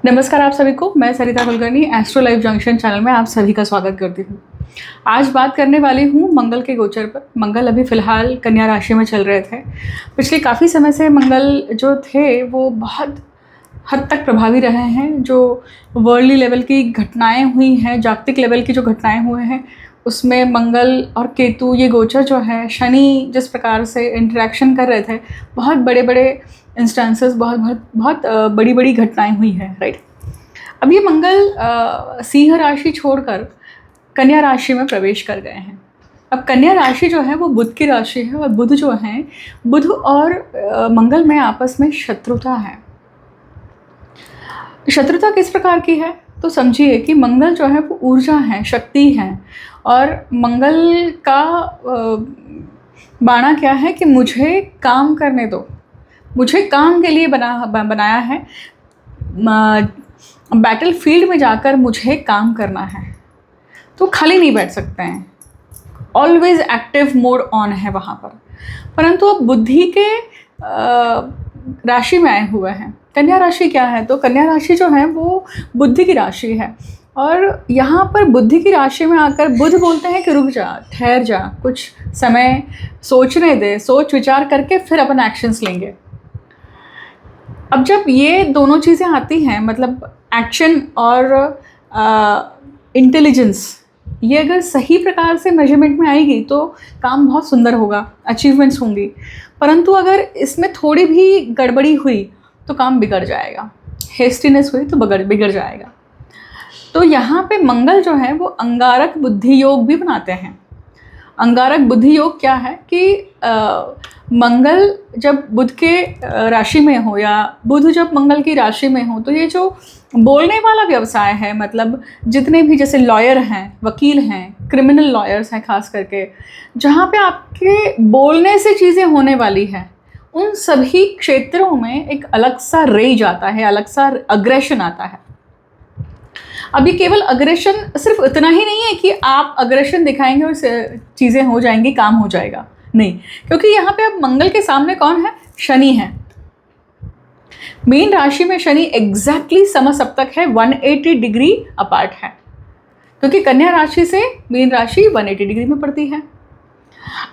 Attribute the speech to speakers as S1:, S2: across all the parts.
S1: नमस्कार आप सभी को, मैं Sarita Kulkarni Astro Life Junction channel में आप सभी का स्वागत करती हूँ। आज बात करने वाली हूँ मंगल के गोचर पर। मंगल अभी फ़िलहाल कन्या राशि में चल रहे थे। पिछले काफ़ी समय से मंगल जो थे वो बहुत हद तक प्रभावी रहे हैं। जो वर्ल्डली लेवल की घटनाएं हुई हैं, जागतिक लेवल की जो घटनाएं हुए हैं, उसमें मंगल और केतु ये गोचर जो है, शनि जिस प्रकार से इंटरेक्शन कर रहे थे, बहुत बड़े बड़े इंस्टेंसेस, बहुत बड़ी बड़ी घटनाएं हुई हैं, राइट। अब ये मंगल सिंह राशि छोड़कर कन्या राशि में प्रवेश कर गए हैं। अब कन्या राशि जो है वो बुध की राशि है और बुध जो है, बुध और मंगल में आपस में शत्रुता है। शत्रुता किस प्रकार की है तो समझिए कि मंगल जो है वो ऊर्जा है, शक्ति है, और मंगल का बाणा क्या है कि मुझे काम करने दो, मुझे काम के लिए बनाया है, बैटल फील्ड में जाकर मुझे काम करना है, तो खाली नहीं बैठ सकते हैं। ऑलवेज एक्टिव मोड ऑन है वहाँ पर। परंतु अब बुद्धि के राशि में आए हुए हैं। कन्या राशि क्या है तो कन्या राशि जो है वो बुद्धि की राशि है, और यहाँ पर बुद्धि की राशि में आकर बुध बोलते हैं कि रुक जा, ठहर जा, कुछ समय सोचने दे, सोच विचार करके फिर अपन एक्शंस लेंगे। अब जब ये दोनों चीज़ें आती हैं, मतलब एक्शन और इंटेलिजेंस, ये अगर सही प्रकार से मेजरमेंट में आएगी तो काम बहुत सुंदर होगा, अचीवमेंट्स होंगी। परंतु अगर इसमें थोड़ी भी गड़बड़ी हुई तो काम बिगड़ जाएगा, हेस्टीनेस हुई तो बिगड़ जाएगा। तो यहाँ पे मंगल जो है वो अंगारक बुद्धि योग भी बनाते हैं। अंगारक बुद्धि योग क्या है कि मंगल जब बुध के राशि में हो, या बुध जब मंगल की राशि में हो, तो ये जो बोलने वाला व्यवसाय है, मतलब जितने भी जैसे लॉयर हैं, वकील हैं, क्रिमिनल लॉयर्स हैं खास करके, जहाँ पे आपके बोलने से चीज़ें होने वाली हैं, उन सभी क्षेत्रों में एक अलग सा रेज आता है, अलग सा अग्रेशन आता है। अभी केवल अग्रेशन सिर्फ इतना ही नहीं है कि आप अग्रेशन दिखाएंगे और चीज़ें हो जाएंगी, काम हो जाएगा, नहीं। क्योंकि यहाँ पे अब मंगल के सामने कौन है? शनि है। मीन राशि में शनि एग्जैक्टली समसप्तक है, 180 डिग्री अपार्ट है, क्योंकि कन्या राशि से मीन राशि 180 डिग्री में पड़ती है।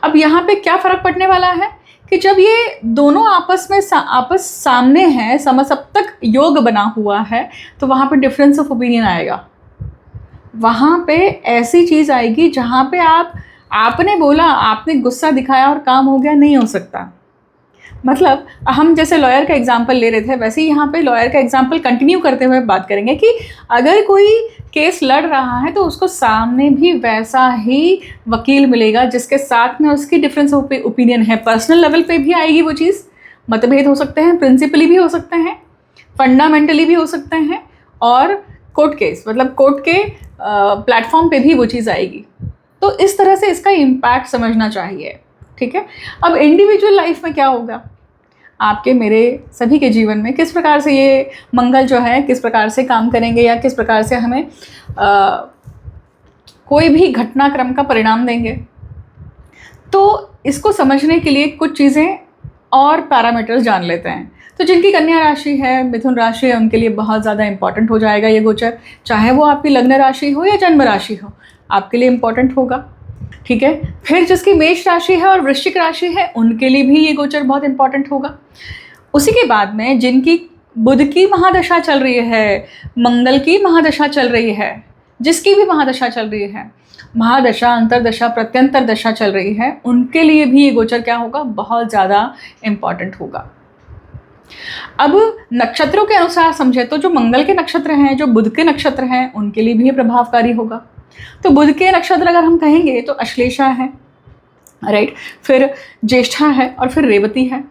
S1: अब यहाँ पे क्या फर्क पड़ने वाला है कि जब ये दोनों आपस सामने हैं, समसप्तक योग बना हुआ है, तो वहाँ पे डिफरेंस ऑफ ओपिनियन आएगा। वहाँ पे ऐसी चीज़ आएगी जहाँ पे आपने बोला, आपने गुस्सा दिखाया और काम हो गया, नहीं हो सकता। मतलब हम जैसे लॉयर का एग्जांपल ले रहे थे, वैसे ही यहाँ पे लॉयर का एग्जांपल कंटिन्यू करते हुए बात करेंगे कि अगर कोई केस लड़ रहा है तो उसको सामने भी वैसा ही वकील मिलेगा जिसके साथ में उसकी डिफरेंस ऑफ ओपिनियन है। पर्सनल लेवल पे भी आएगी वो चीज़, मतभेद हो सकते हैं, प्रिंसिपली भी हो सकते हैं, फंडामेंटली भी हो सकते हैं, और कोर्ट केस, मतलब कोर्ट के प्लेटफॉर्म पे भी वो चीज़ आएगी। तो इस तरह से इसका इम्पैक्ट समझना चाहिए, ठीक है। अब इंडिविजुअल लाइफ में क्या होगा, आपके मेरे सभी के जीवन में किस प्रकार से ये मंगल जो है किस प्रकार से काम करेंगे, या किस प्रकार से हमें कोई भी घटनाक्रम का परिणाम देंगे, तो इसको समझने के लिए कुछ चीज़ें और पैरामीटर्स जान लेते हैं। तो जिनकी कन्या राशि है, मिथुन राशि है, उनके लिए बहुत ज़्यादा इंपॉर्टेंट हो जाएगा ये गोचर। चाहे वो आपकी लग्न राशि हो या जन्म राशि हो, आपके लिए इंपॉर्टेंट होगा, ठीक है। फिर जिसकी मेष राशि है और वृश्चिक राशि है, उनके लिए भी ये गोचर बहुत इंपॉर्टेंट होगा। उसी के बाद में जिनकी बुध की महादशा चल रही है, मंगल की महादशा चल रही है, जिसकी भी महादशा चल रही है, महादशा, अंतरदशा, प्रत्यंतर दशा चल रही है, उनके लिए भी ये गोचर क्या होगा, बहुत ज़्यादा इंपॉर्टेंट होगा। अब नक्षत्रों के अनुसार समझे तो जो मंगल के नक्षत्र हैं, जो बुध के नक्षत्र हैं, उनके लिए भी ये प्रभावकारी होगा। तो बुध के नक्षत्र अगर हम कहेंगे तो अश्लेषा है, राइट, फिर ज्येष्ठा है, और फिर रेवती है।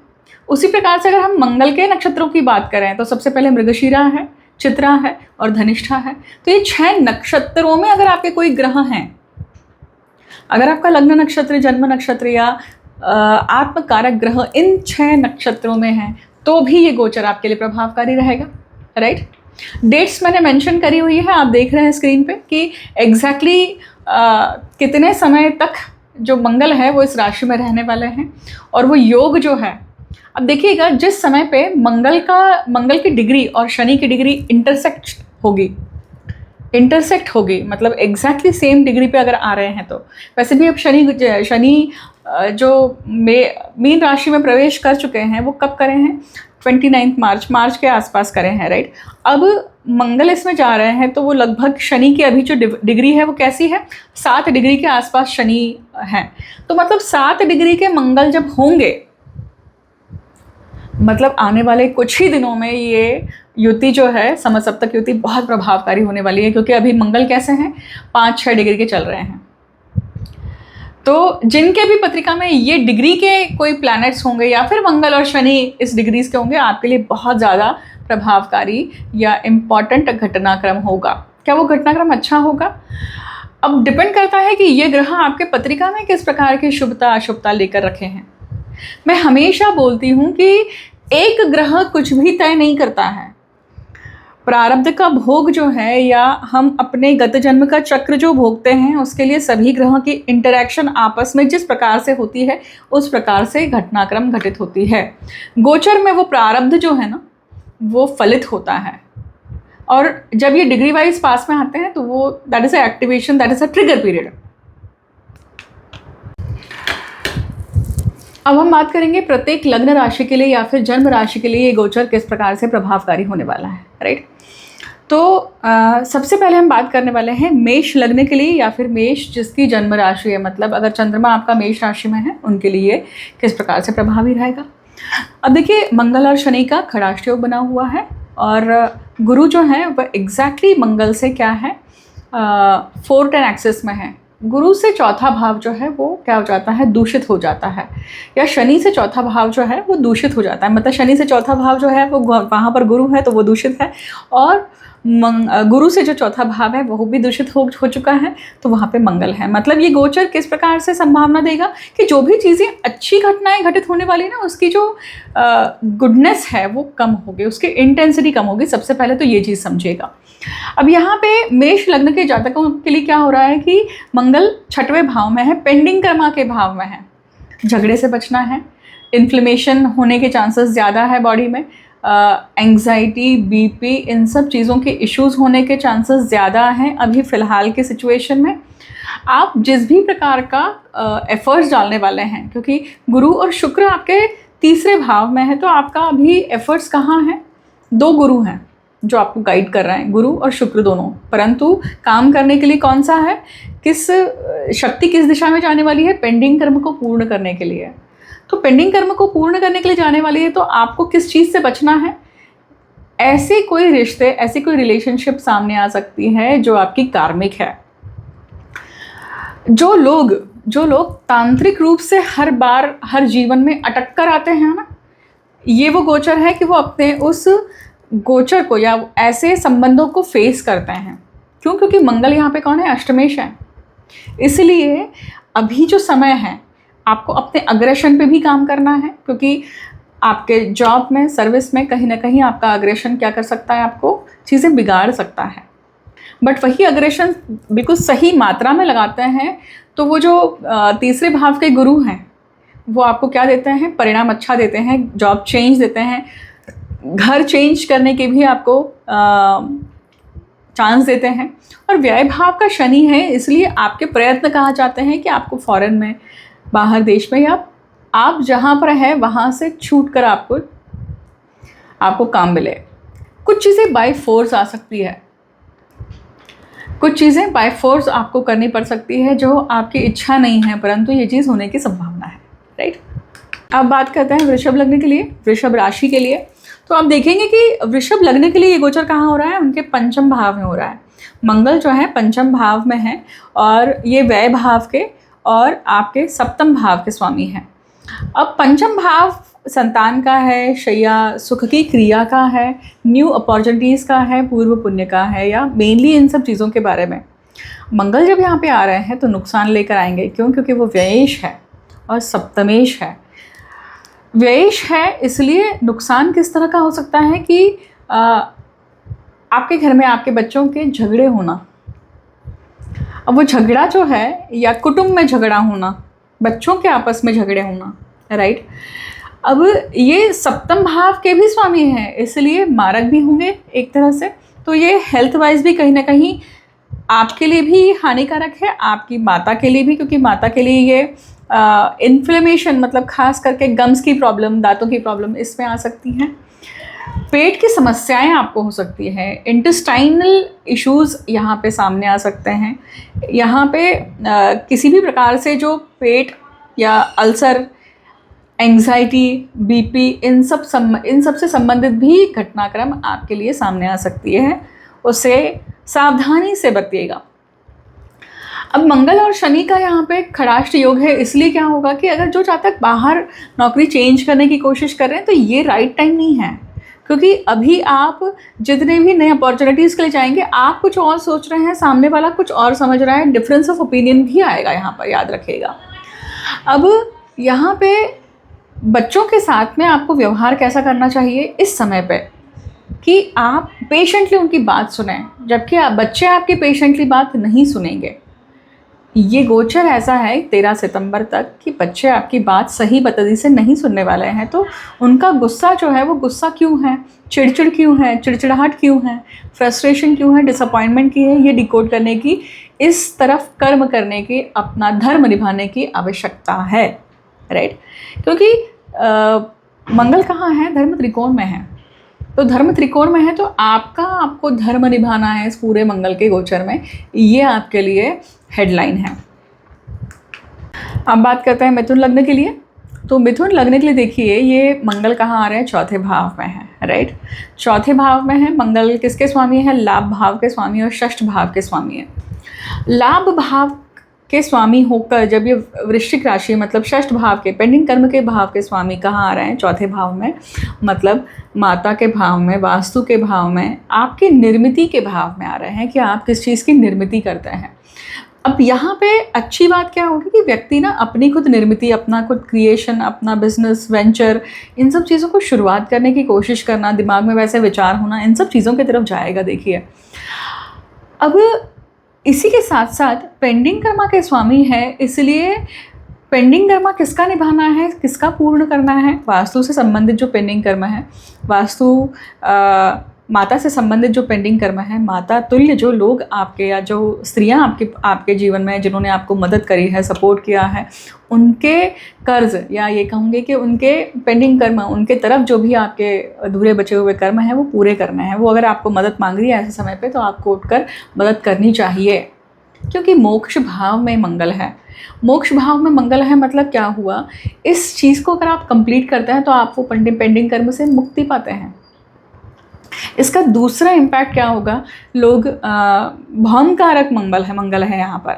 S1: उसी प्रकार से अगर हम मंगल के नक्षत्रों की बात करें तो सबसे पहले मृगशिरा है, चित्रा है और धनिष्ठा है। तो ये 6 नक्षत्रों में अगर आपके कोई ग्रह हैं, अगर आपका लग्न नक्षत्र, जन्म नक्षत्र या आत्मकारक ग्रह इन 6 नक्षत्रों में हैं, तो भी ये गोचर आपके लिए प्रभावकारी रहेगा, राइट। डेट्स मैंने मेंशन करी हुई है, आप देख रहे हैं स्क्रीन पे कि एग्जैक्टली कितने समय तक जो मंगल है वो इस राशि में रहने वाले हैं, और वो योग जो है अब देखिएगा, जिस समय पे मंगल की डिग्री और शनि की डिग्री इंटरसेक्ट होगी, मतलब एग्जैक्टली सेम डिग्री पे अगर आ रहे हैं तो, वैसे भी अब शनि जो मीन राशि में प्रवेश कर चुके हैं, वो कब करे हैं, 29 मार्च के आसपास करे हैं, राइट। अब मंगल इसमें जा रहे हैं तो वो लगभग शनि की अभी जो डिग्री है वो कैसी है, 7 डिग्री के आसपास शनि है। तो मतलब 7 डिग्री के मंगल जब होंगे, मतलब आने वाले कुछ ही दिनों में ये युति जो है, समसप्तक युति बहुत प्रभावकारी होने वाली है, क्योंकि अभी मंगल कैसे हैं, 5-6 डिग्री के चल रहे हैं। तो जिनके भी पत्रिका में ये डिग्री के कोई प्लैनेट्स होंगे या फिर मंगल और शनि इस डिग्रीज के होंगे, आपके लिए बहुत ज़्यादा प्रभावकारी या इम्पॉर्टेंट घटनाक्रम होगा। क्या वो घटनाक्रम अच्छा होगा? अब डिपेंड करता है कि ये ग्रह आपके पत्रिका में किस प्रकार की शुभता अशुभता लेकर रखे हैं। मैं हमेशा बोलती हूँ कि एक ग्रह कुछ भी तय नहीं करता है। प्रारब्ध का भोग जो है, या हम अपने गत जन्म का चक्र जो भोगते हैं, उसके लिए सभी ग्रहों की इंटरैक्शन आपस में जिस प्रकार से होती है उस प्रकार से घटनाक्रम घटित होती है। गोचर में वो प्रारब्ध जो है ना, वो फलित होता है, और जब ये डिग्री वाइज पास में आते हैं तो वो that is a activation, that is a trigger period. अब हम बात करेंगे प्रत्येक लग्न राशि के लिए या फिर जन्म राशि के लिए ये गोचर किस प्रकार से प्रभावकारी होने वाला है, राइट। तो सबसे पहले हम बात करने वाले हैं मेष लग्न के लिए या फिर मेष जिसकी जन्म राशि है, मतलब अगर चंद्रमा आपका मेष राशि में है उनके लिए किस प्रकार से प्रभावी रहेगा। अब देखिए, मंगल और शनि का खड़ाष्ट योग बना हुआ है, और गुरु जो है वह एग्जैक्टली मंगल से क्या है, 4-10 एक्सिस में है। गुरु से चौथा भाव जो है वो क्या हो जाता है, दूषित हो जाता है, या शनि से चौथा भाव जो है वो दूषित हो जाता है। मतलब शनि से चौथा भाव जो है वो वहाँ पर गुरु है तो वो दूषित है, और गुरु से जो चौथा भाव है वो भी दूषित हो चुका है, तो वहाँ पे मंगल है। मतलब ये गोचर किस प्रकार से संभावना देगा कि जो भी चीज़ें अच्छी घटनाएं घटित होने वाली ना, उसकी जो गुडनेस है वो कम होगी, उसकी इंटेंसिटी कम होगी। सबसे पहले तो ये चीज़ समझिएगा। अब यहाँ पे मेष लग्न के जातकों के लिए क्या हो रहा है कि मंगल 6वें भाव में है, पेंडिंग कर्मा के भाव में है। झगड़े से बचना है, इन्फ्लेमेशन होने के चांसेस ज़्यादा है बॉडी में, एंग्जाइटी, बीपी, इन सब चीज़ों के इश्यूज होने के चांसेस ज़्यादा हैं अभी फ़िलहाल के सिचुएशन में। आप जिस भी प्रकार का एफर्ट्स डालने वाले हैं, क्योंकि गुरु और शुक्र आपके 3रे भाव में है, तो आपका अभी एफर्ट्स कहाँ हैं, 2 गुरु हैं जो आपको गाइड कर रहे हैं, गुरु और शुक्र दोनों, परंतु काम करने के लिए कौन सा है, किस शक्ति किस दिशा में जाने वाली है, पेंडिंग कर्म को पूर्ण करने के लिए। तो पेंडिंग कर्म को पूर्ण करने के लिए जाने वाली है, तो आपको किस चीज़ से बचना है, ऐसे कोई रिश्ते, ऐसी कोई रिलेशनशिप सामने आ सकती है जो आपकी कार्मिक है। जो लोग तांत्रिक रूप से हर बार हर जीवन में अटक कर आते हैं ना, ये वो गोचर है कि वो अपने उस गोचर को या ऐसे संबंधों को फेस करते हैं। क्यों? क्योंकि मंगल यहाँ पे कौन है, अष्टमेश है। इसलिए अभी जो समय है आपको अपने अग्रेशन पे भी काम करना है, क्योंकि आपके जॉब में, सर्विस में कहीं ना कहीं आपका अग्रेशन क्या कर सकता है, आपको चीज़ें बिगाड़ सकता है। बट वही अग्रेशन बिल्कुल सही मात्रा में लगाते हैं तो वो जो 3रे भाव के गुरु हैं वो आपको क्या देते हैं, परिणाम अच्छा देते हैं, जॉब चेंज देते हैं, घर चेंज करने के भी आपको चांस देते हैं। और व्यय भाव का शनि है, इसलिए आपके प्रयत्न कहा जाते हैं कि आपको फॉरेन में, बाहर देश में, या आप जहाँ पर हैं वहाँ से छूट कर आपको काम मिले। कुछ चीज़ें बाय फोर्स आ सकती है, कुछ चीज़ें बाय फोर्स आपको करनी पड़ सकती है जो आपकी इच्छा नहीं है, परंतु ये चीज़ होने की संभावना है, राइट। अब बात करते हैं वृषभ लग्न के लिए, वृषभ राशि के लिए। तो आप देखेंगे कि वृषभ लग्न के लिए ये गोचर कहाँ हो रहा है, उनके 5म भाव में हो रहा है। मंगल जो है 5म भाव में है, और ये व्यय भाव के और आपके 7म भाव के स्वामी हैं। अब 5म भाव संतान का है, शैया सुख की क्रिया का है, न्यू अपॉर्चुनिटीज़ का है, पूर्व पुण्य का है, या मेनली इन सब चीज़ों के बारे में। मंगल जब यहाँ पे आ रहे हैं तो नुकसान लेकर आएंगे। क्यों? क्योंकि वो व्ययेश है और सप्तमेश है। व्ययेश है इसलिए नुकसान किस तरह का हो सकता है कि आपके घर में आपके बच्चों के झगड़े होना। अब वो झगड़ा जो है, या कुटुंब में झगड़ा होना, बच्चों के आपस में झगड़े होना, राइट। अब ये सप्तम भाव के भी स्वामी हैं, इसलिए मारक भी होंगे एक तरह से। तो ये हेल्थ वाइज भी कहीं ना कहीं आपके लिए भी हानिकारक है, आपकी माता के लिए भी, क्योंकि माता के लिए ये इन्फ्लेमेशन, मतलब खास करके गम्स की प्रॉब्लम, दांतों की प्रॉब्लम इसमें आ सकती हैं। पेट की समस्याएं आपको हो सकती हैं, इंटेस्टाइनल इश्यूज़ यहाँ पे सामने आ सकते हैं। यहाँ पे किसी भी प्रकार से जो पेट या अल्सर, एंग्जाइटी, बीपी, इन सब से संबंधित भी घटनाक्रम आपके लिए सामने आ सकती है, उसे सावधानी से बरतिएगा। अब मंगल और शनि का यहाँ पे खड़ाष्ट योग है, इसलिए क्या होगा कि अगर जो चाहता बाहर नौकरी चेंज करने की कोशिश कर रहे हैं तो ये राइट टाइम नहीं है, क्योंकि अभी आप जितने भी नए अपॉर्चुनिटीज़ के लिए जाएंगे, आप कुछ और सोच रहे हैं, सामने वाला कुछ और समझ रहा है, डिफरेंस ऑफ ओपिनियन भी आएगा यहाँ पर, याद रखिएगा। अब यहाँ पे बच्चों के साथ में आपको व्यवहार कैसा करना चाहिए इस समय पे, कि आप पेशेंटली उनकी बात सुनें, जबकि बच्चे आपकी पेशेंटली बात नहीं सुनेंगे। ये गोचर ऐसा है 13 सितंबर तक कि बच्चे आपकी बात सही बतदीर से नहीं सुनने वाले हैं। तो उनका गुस्सा जो है वो गुस्सा क्यों है, चिड़चिड़ क्यों है, चिड़चिड़ाहट क्यों है, फ्रस्ट्रेशन क्यों है, डिसअपॉइंटमेंट की है, ये डिकोड करने की, इस तरफ कर्म करने की, अपना धर्म निभाने की आवश्यकता है, राइट। क्योंकि मंगल कहाँ है, धर्म त्रिकोण में है। तो धर्म त्रिकोण में है तो आपको धर्म निभाना है इस पूरे मंगल के गोचर में, ये आपके लिए हेडलाइन है। अब बात करते हैं मिथुन लग्न के लिए। तो मिथुन लग्न के लिए देखिए, ये मंगल कहाँ आ रहे हैं, चौथे भाव में है, राइट। चौथे भाव में है मंगल, किसके स्वामी है, लाभ भाव के स्वामी और षष्ठ भाव के स्वामी है। लाभ भाव के स्वामी होकर जब ये वृश्चिक राशि, मतलब षष्ठ भाव के, पेंडिंग कर्म के भाव के स्वामी कहाँ आ रहे हैं, चौथे भाव में, मतलब माता के भाव में, वास्तु के भाव में, आपकी निर्मिति के भाव में आ रहे हैं कि आप किस चीज़ की निर्मिति करते हैं। अब यहाँ पे अच्छी बात क्या होगी कि व्यक्ति ना अपनी खुद निर्मिति, अपना खुद क्रिएशन, अपना बिजनेस वेंचर, इन सब चीज़ों को शुरुआत करने की कोशिश करना, दिमाग में वैसे विचार होना, इन सब चीज़ों की तरफ जाएगा। देखिए, अब इसी के साथ साथ पेंडिंग कर्मा के स्वामी है, इसलिए पेंडिंग कर्मा किसका निभाना है, किसका पूर्ण करना है, वास्तु से संबंधित जो पेंडिंग कर्म है, वास्तु माता से संबंधित जो पेंडिंग कर्म है, माता तुल्य जो लोग आपके, या जो स्त्रियां आपके जीवन में जिन्होंने आपको मदद करी है, सपोर्ट किया है, उनके कर्ज, या ये कहूँगे कि उनके पेंडिंग कर्म, उनके तरफ जो भी आपके अधूरे बचे हुए कर्म हैं वो पूरे करने हैं। वो अगर आपको मदद मांग रही है ऐसे समय पे, तो आपको उठकर मदद करनी चाहिए, क्योंकि मोक्ष भाव में मंगल है। मोक्ष भाव में मंगल है मतलब क्या हुआ, इस चीज़ को अगर आप कंप्लीट करते हैं तो आप वो पेंडिंग कर्म से मुक्ति पाते हैं। इसका दूसरा इम्पैक्ट क्या होगा, लोग भौमकारक मंगल है यहाँ पर,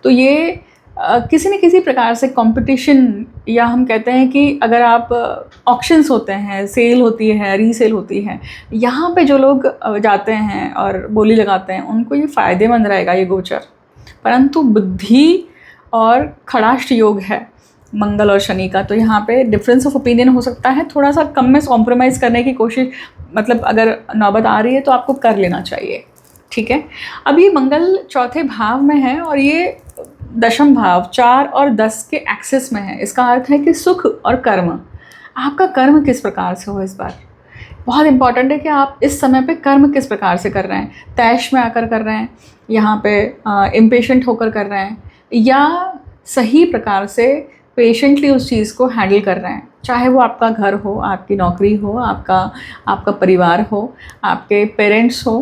S1: तो ये किसी न किसी प्रकार से कंपटीशन, या हम कहते हैं कि अगर आप ऑक्शंस होते हैं, सेल होती है, रीसेल होती है, यहाँ पे जो लोग जाते हैं और बोली लगाते हैं, उनको ये फ़ायदेमंद रहेगा ये गोचर। परंतु बुद्धि और खड़ाष्ट योग है मंगल और शनि का, तो यहाँ पे डिफरेंस ऑफ ओपिनियन हो सकता है, थोड़ा सा कम में कॉम्प्रोमाइज़ करने की कोशिश, मतलब अगर नौबत आ रही है तो आपको कर लेना चाहिए, ठीक है। अब ये मंगल चौथे भाव में है और ये दशम भाव 4 और 10 के एक्सेस में है। इसका अर्थ है कि सुख और कर्म, आपका कर्म किस प्रकार से हो, इस बार बहुत इंपॉर्टेंट है कि आप इस समय पे कर्म किस प्रकार से कर रहे हैं, तैश में आकर कर रहे हैं, यहाँ पे इम्पेशेंट होकर कर रहे हैं, या सही प्रकार से पेशेंटली उस चीज़ को हैंडल कर रहे हैं, चाहे वो आपका घर हो, आपकी नौकरी हो, आपका परिवार हो, आपके पेरेंट्स हो,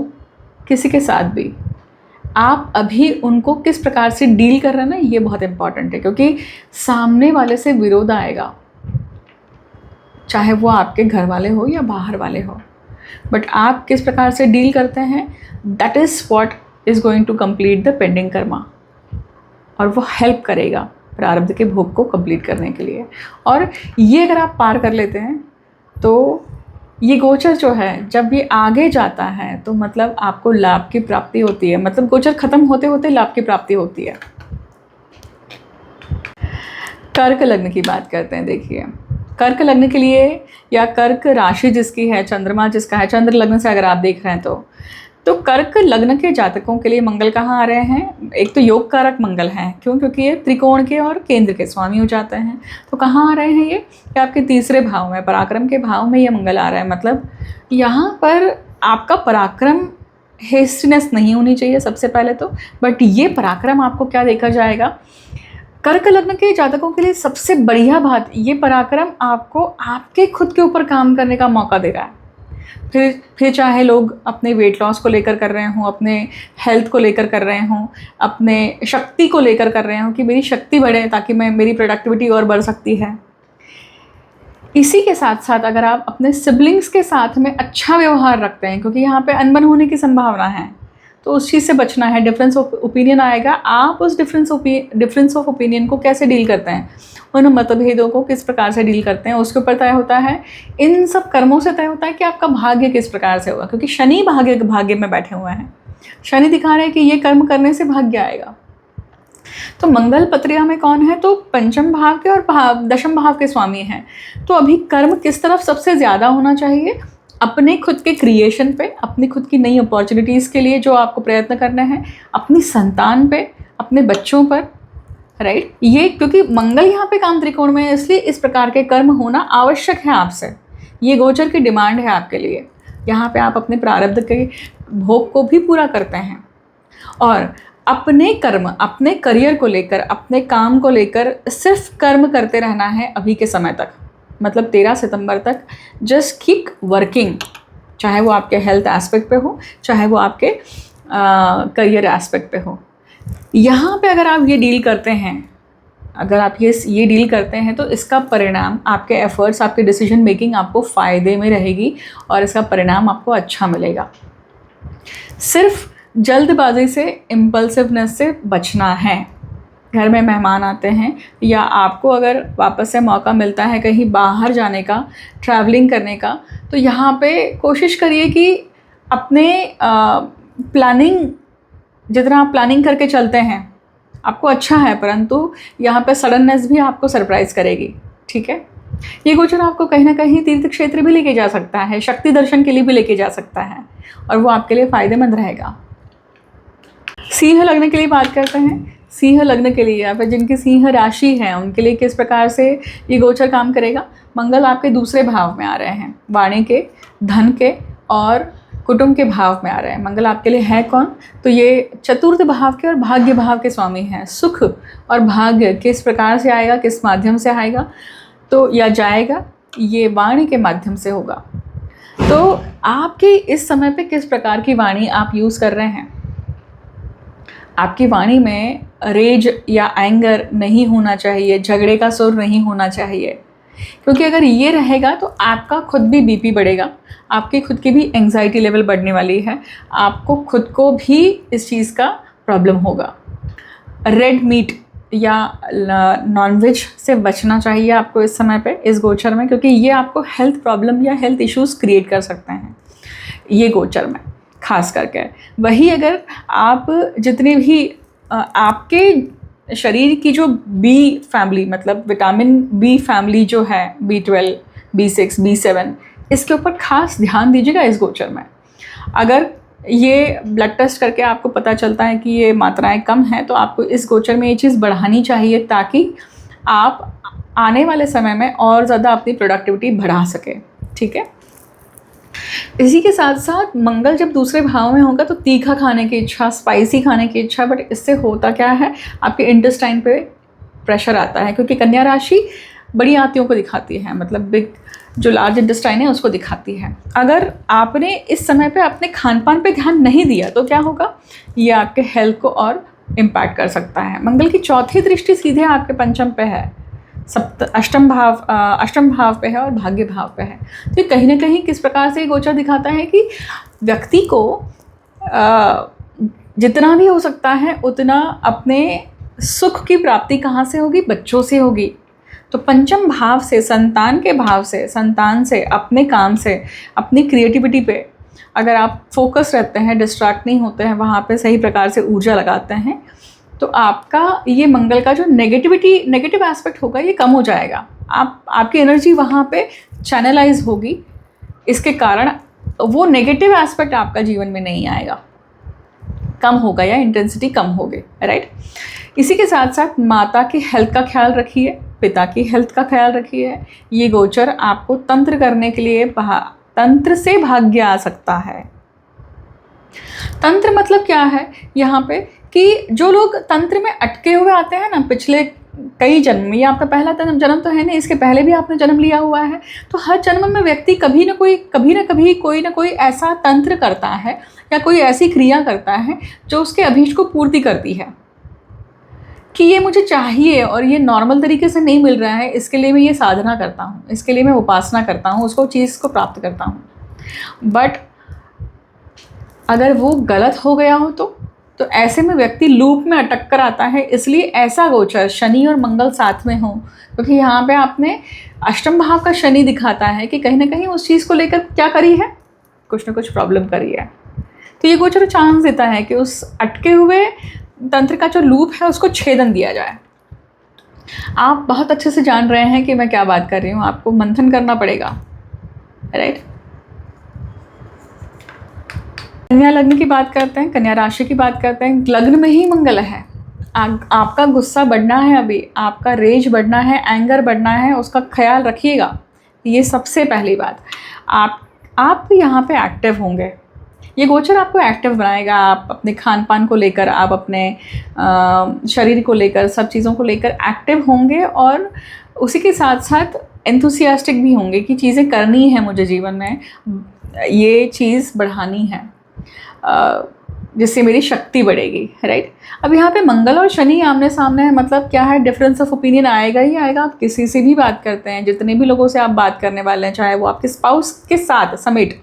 S1: किसी के साथ भी आप अभी उनको किस प्रकार से डील कर रहे हैं ना, ये बहुत इम्पॉर्टेंट है, क्योंकि सामने वाले से विरोध आएगा, चाहे वो आपके घर वाले हो या बाहर वाले हो, बट आप किस प्रकार से डील करते हैं, that is what is going to complete the pending karma, और वो हेल्प करेगा प्रारब्ध के भोग को कंप्लीट करने के लिए। और ये अगर आप पार कर लेते हैं तो ये गोचर जो है जब ये आगे जाता है तो मतलब आपको लाभ की प्राप्ति होती है, मतलब गोचर खत्म होते होते लाभ की प्राप्ति होती है। कर्क लग्न की बात करते हैं। देखिए, कर्क लग्न के लिए, या कर्क राशि जिसकी है, चंद्रमा जिसका है, चंद्र लग्न से अगर आप देख रहे हैं तो कर्क लग्न के जातकों के लिए मंगल कहाँ आ रहे हैं? एक तो योग कारक मंगल हैं, क्यों? क्योंकि ये त्रिकोण के और केंद्र के स्वामी हो जाते हैं। तो कहाँ आ रहे हैं ये? कि आपके तीसरे भाव में, पराक्रम के भाव में ये मंगल आ रहा है। मतलब यहाँ पर आपका पराक्रम, हेस्टीनेस नहीं होनी चाहिए सबसे पहले तो, बट ये पराक्रम आपको क्या देखा जाएगा? कर्क लग्न के जातकों के लिए सबसे बढ़िया बात, ये पराक्रम आपको आपके खुद के ऊपर काम करने का मौका दे रहा है। फिर चाहे लोग अपने वेट लॉस को लेकर कर रहे हों, अपने हेल्थ को लेकर कर रहे हों, अपने शक्ति को लेकर कर रहे हों कि मेरी शक्ति बढ़े ताकि मेरी प्रोडक्टिविटी और बढ़ सकती है। इसी के साथ साथ अगर आप अपने सिबलिंग्स के साथ में अच्छा व्यवहार रखते हैं, क्योंकि यहाँ पे अनबन होने की संभावना है, तो उस चीज़ से बचना है। डिफरेंस ऑफ ओपिनियन आएगा, आप उस डिफरेंस ऑफ ओपिनियन को कैसे डील करते हैं, उन मतभेदों को किस प्रकार से डील करते हैं, उसके ऊपर तय होता है। इन सब कर्मों से तय होता है कि आपका भाग्य किस प्रकार से होगा, क्योंकि शनि भाग्य में बैठे हुए हैं। शनि दिखा रहे हैं कि ये कर्म करने से भाग्य आएगा। तो मंगल पत्रिका में कौन है? तो पंचम भाव के और दशम भाव के स्वामी हैं। तो अभी कर्म किस तरफ सबसे ज़्यादा होना चाहिए? अपने खुद के क्रिएशन पे, अपनी खुद की नई अपॉर्चुनिटीज़ के लिए जो आपको प्रयत्न करना है, अपनी संतान पे, अपने बच्चों पर, राइट। ये क्योंकि मंगल यहाँ पे काम त्रिकोण में है, इसलिए इस प्रकार के कर्म होना आवश्यक है आपसे। ये गोचर की डिमांड है आपके लिए। यहाँ पे आप अपने प्रारब्ध के भोग को भी पूरा करते हैं और अपने कर्म, अपने करियर को लेकर, अपने काम को लेकर सिर्फ कर्म करते रहना है अभी के समय तक। मतलब 13 सितंबर तक जस्ट कीप वर्किंग, चाहे वो आपके हेल्थ एस्पेक्ट पे हो, चाहे वो आपके करियर एस्पेक्ट पे हो। यहाँ पे अगर आप ये डील करते हैं, अगर आप ये डील करते हैं, तो इसका परिणाम, आपके एफर्ट्स, आपके डिसीजन मेकिंग आपको फ़ायदे में रहेगी और इसका परिणाम आपको अच्छा मिलेगा। सिर्फ जल्दबाजी से, इम्पल्सिवनेस से बचना है। घर में मेहमान आते हैं या आपको अगर वापस से मौका मिलता है कहीं बाहर जाने का, ट्रैवलिंग करने का, तो यहाँ पे कोशिश करिए कि अपने प्लानिंग, जितना आप प्लानिंग करके चलते हैं आपको अच्छा है, परंतु यहाँ पे सडननेस भी आपको सरप्राइज़ करेगी, ठीक है। ये गोचर आपको कहीं ना कहीं तीर्थ क्षेत्र भी लेके जा सकता है, शक्ति दर्शन के लिए भी लेके जा सकता है और वो आपके लिए फ़ायदेमंद रहेगा। सिंह लग्न के लिए बात करते हैं। सिंह लग्न के लिए या फिर जिनकी सिंह राशि है उनके लिए किस प्रकार से ये गोचर काम करेगा? मंगल आपके दूसरे भाव में आ रहे हैं, वाणी के, धन के और कुटुंब के भाव में आ रहे हैं। मंगल आपके लिए है कौन? तो ये चतुर्थ भाव के और भाग्य भाव के स्वामी हैं। सुख और भाग्य किस प्रकार से आएगा, किस माध्यम से आएगा? तो या जाएगा, ये वाणी के माध्यम से होगा। तो आपकी इस समय पे किस प्रकार की वाणी आप यूज़ कर रहे हैं? आपकी वाणी में रेज या एंगर नहीं होना चाहिए, झगड़े का सुर नहीं होना चाहिए, क्योंकि अगर ये रहेगा तो आपका खुद भी बीपी बढ़ेगा, आपकी खुद की भी एंग्जाइटी लेवल बढ़ने वाली है, आपको खुद को भी इस चीज़ का प्रॉब्लम होगा। रेड मीट या नॉनवेज से बचना चाहिए आपको इस समय पे, इस गोचर में, क्योंकि ये आपको हेल्थ प्रॉब्लम या हेल्थ इश्यूज़ क्रिएट कर सकते हैं ये गोचर में खास करके। वही अगर आप जितने भी आपके शरीर की जो बी फैमिली, मतलब विटामिन बी फैमिली जो है, B12, B6, B7, इसके ऊपर खास ध्यान दीजिएगा इस गोचर में। अगर ये ब्लड टेस्ट करके आपको पता चलता है कि ये मात्राएं कम हैं, तो आपको इस गोचर में ये चीज़ बढ़ानी चाहिए ताकि आप आने वाले समय में और ज़्यादा अपनी प्रोडक्टिविटी बढ़ा सके, ठीक है। इसी के साथ साथ मंगल जब दूसरे भाव में होगा तो तीखा खाने की इच्छा, स्पाइसी खाने की इच्छा, बट इससे होता क्या है, आपके इंटेस्टाइन पे प्रेशर आता है, क्योंकि कन्या राशि बड़ी आंतियों को दिखाती है, मतलब बिग जो लार्ज इंटेस्टाइन है उसको दिखाती है। अगर आपने इस समय पे अपने खान पान पे ध्यान नहीं दिया तो क्या होगा, ये आपके हेल्थ को और इम्पैक्ट कर सकता है। मंगल की चौथी दृष्टि सीधे आपके पंचम पे है, अष्टम भाव पे है और भाग्य भाव पे है। तो कहीं ना कहीं किस प्रकार से गोचर दिखाता है कि व्यक्ति को जितना भी हो सकता है उतना अपने सुख की प्राप्ति कहाँ से होगी, बच्चों से होगी। तो पंचम भाव से, संतान के भाव से, संतान से, अपने काम से, अपनी क्रिएटिविटी पे अगर आप फोकस रहते हैं, डिस्ट्रैक्ट नहीं होते हैं, वहाँ पे सही प्रकार से ऊर्जा लगाते हैं, तो आपका ये मंगल का जो नेगेटिव एस्पेक्ट होगा ये कम हो जाएगा। आपकी एनर्जी वहाँ पे चैनलाइज होगी। इसके कारण वो नेगेटिव एस्पेक्ट आपका जीवन में नहीं आएगा, कम होगा या इंटेंसिटी कम होगी, राइट। इसी के साथ साथ माता की हेल्थ का ख्याल रखिए, पिता की हेल्थ का ख्याल रखिए। ये गोचर आपको तंत्र करने के लिए तंत्र से भाग्य आ सकता है। तंत्र मतलब क्या है यहाँ पे कि जो लोग तंत्र में अटके हुए आते हैं ना पिछले कई जन्म, ये आपका पहला जन्म तो है नहीं, इसके पहले भी आपने जन्म लिया हुआ है, तो हर जन्म में व्यक्ति कभी ना कभी कोई ना कोई ऐसा तंत्र करता है या कोई ऐसी क्रिया करता है जो उसके अभीष्ट को पूर्ति करती है कि ये मुझे चाहिए और ये नॉर्मल तरीके से नहीं मिल रहा है, इसके लिए मैं ये साधना करता हूँ, इसके लिए मैं उपासना करता हूँ, उसको चीज़ को प्राप्त करता हूँ। बट अगर वो गलत हो गया हो तो ऐसे में व्यक्ति लूप में अटक कर आता है। इसलिए ऐसा गोचर शनि और मंगल साथ में हो, क्योंकि यहाँ पे आपने अष्टम भाव का शनि दिखाता है कि कहीं ना कहीं उस चीज़ को लेकर क्या करी है, कुछ ना कुछ प्रॉब्लम करी है। तो ये गोचर चांस देता है कि उस अटके हुए तंत्र का जो लूप है उसको छेदन दिया जाए। आप बहुत अच्छे से जान रहे हैं कि मैं क्या बात कर रही हूँ, आपको मंथन करना पड़ेगा, राइट। कन्या लग्न की बात करते हैं, कन्या राशि की बात करते हैं। लग्न में ही मंगल है, आपका गुस्सा बढ़ना है, अभी आपका रेज बढ़ना है, एंगर बढ़ना है, उसका ख्याल रखिएगा। ये सबसे पहली बात। आप यहाँ पे एक्टिव होंगे, ये गोचर आपको एक्टिव बनाएगा। आप अपने खान पान को लेकर, आप अपने शरीर को लेकर, सब चीज़ों को लेकर एक्टिव होंगे और उसी के साथ साथ एंथुसियास्टिक भी होंगे कि चीज़ें करनी है मुझे जीवन में, ये चीज़ बढ़ानी है जिससे मेरी शक्ति बढ़ेगी, राइट। अब यहाँ पे मंगल और शनि आमने सामने है, मतलब क्या है, डिफरेंस ऑफ ओपिनियन आएगा ही आएगा। आप किसी से भी बात करते हैं, जितने भी लोगों से आप बात करने वाले हैं, चाहे वो आपके स्पाउस के साथ समेट,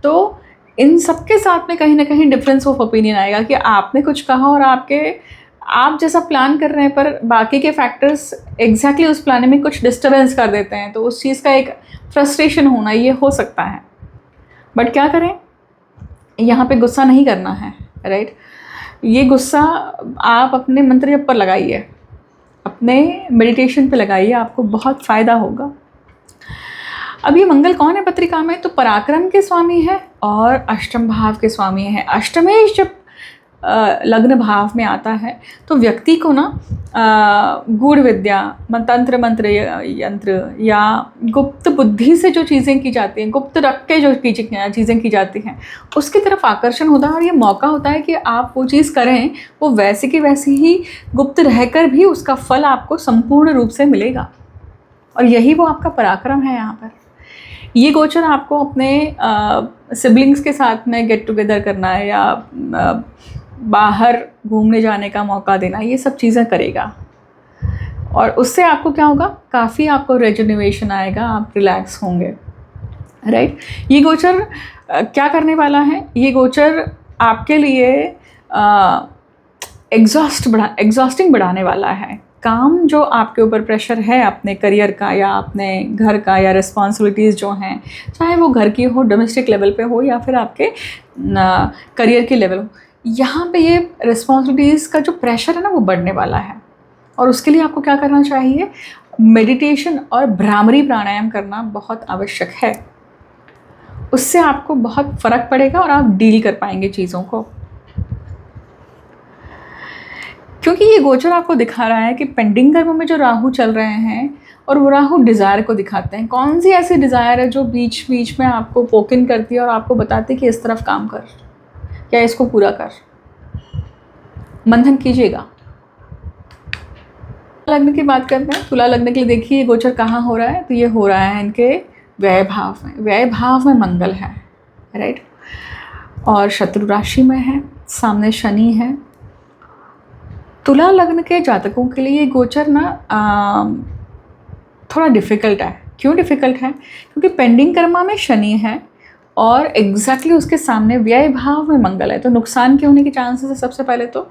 S1: तो इन सब के साथ में कहीं ना कहीं डिफरेंस ऑफ ओपिनियन आएगा कि आपने कुछ कहा और आप जैसा प्लान कर रहे हैं पर बाकी के फैक्टर्स एग्जैक्टली उस प्लान में कुछ डिस्टर्बेंस कर देते हैं, तो उस चीज़ का एक फ्रस्ट्रेशन होना ये हो सकता है। बट क्या करें, यहाँ पे गुस्सा नहीं करना है, राइट। ये गुस्सा आप अपने मंत्र जप पर लगाइए, अपने मेडिटेशन पे लगाइए, आपको बहुत फ़ायदा होगा। अब ये मंगल कौन है पत्रिका में, तो पराक्रम के स्वामी है और अष्टम भाव के स्वामी है। अष्टमेश जब लग्न भाव में आता है तो व्यक्ति को ना गूढ़ विद्या, तंत्र मंत्र यंत्र या गुप्त बुद्धि से जो चीज़ें की जाती हैं, गुप्त रख के जो चीज़ें की जाती हैं, उसकी तरफ आकर्षण होता है और ये मौका होता है कि आप वो चीज़ करें, वो वैसे की वैसी ही गुप्त रहकर भी उसका फल आपको संपूर्ण रूप से मिलेगा। और यही वो आपका पराक्रम है। यहाँ पर ये गोचर आपको अपने सिबलिंग्स के साथ में गेट टुगेदर करना है या बाहर घूमने जाने का मौका देना, ये सब चीज़ें करेगा और उससे आपको क्या होगा, काफ़ी आपको रेजुनेशन आएगा, आप रिलैक्स होंगे, राइट। ये गोचर क्या करने वाला है, ये गोचर आपके लिए एग्जॉस्टिंग बढ़ाने वाला है। काम जो आपके ऊपर प्रेशर है अपने करियर का या अपने घर का या रिस्पॉन्सिबिलिटीज़ जो हैं, चाहे वो घर की हो, डोमेस्टिक लेवल पे हो या फिर आपके करियर के लेवल हो, यहाँ पे ये रिस्पॉन्सिबिलिटीज़ का जो प्रेशर है ना वो बढ़ने वाला है। और उसके लिए आपको क्या करना चाहिए, मेडिटेशन और भ्रामरी प्राणायाम करना बहुत आवश्यक है। उससे आपको बहुत फ़र्क पड़ेगा और आप डील कर पाएंगे चीज़ों को, क्योंकि ये गोचर आपको दिखा रहा है कि पेंडिंग कर्म में जो राहु चल रहे हैं और वो राहु डिज़ायर को दिखाते हैं। कौन सी ऐसी डिज़ायर है जो बीच बीच में आपको पोकिन करती है और आपको बताती है कि इस तरफ काम कर या इसको पूरा कर। मंथन कीजिएगा। लग्न की बात करते हैं, तुला लग्न के लिए देखिए गोचर कहाँ हो रहा है, तो ये हो रहा है इनके व्यय भाव में। व्यय भाव में मंगल है, राइट, और शत्रु राशि में है, सामने शनि है। तुला लग्न के जातकों के लिए ये गोचर ना थोड़ा डिफ़िकल्ट है। क्यों डिफ़िकल्ट है, क्योंकि पेंडिंग कर्मा में शनि है और एग्जैक्टली उसके सामने व्यय भाव में मंगल है। तो नुकसान के होने के चांसेस है। सबसे पहले तो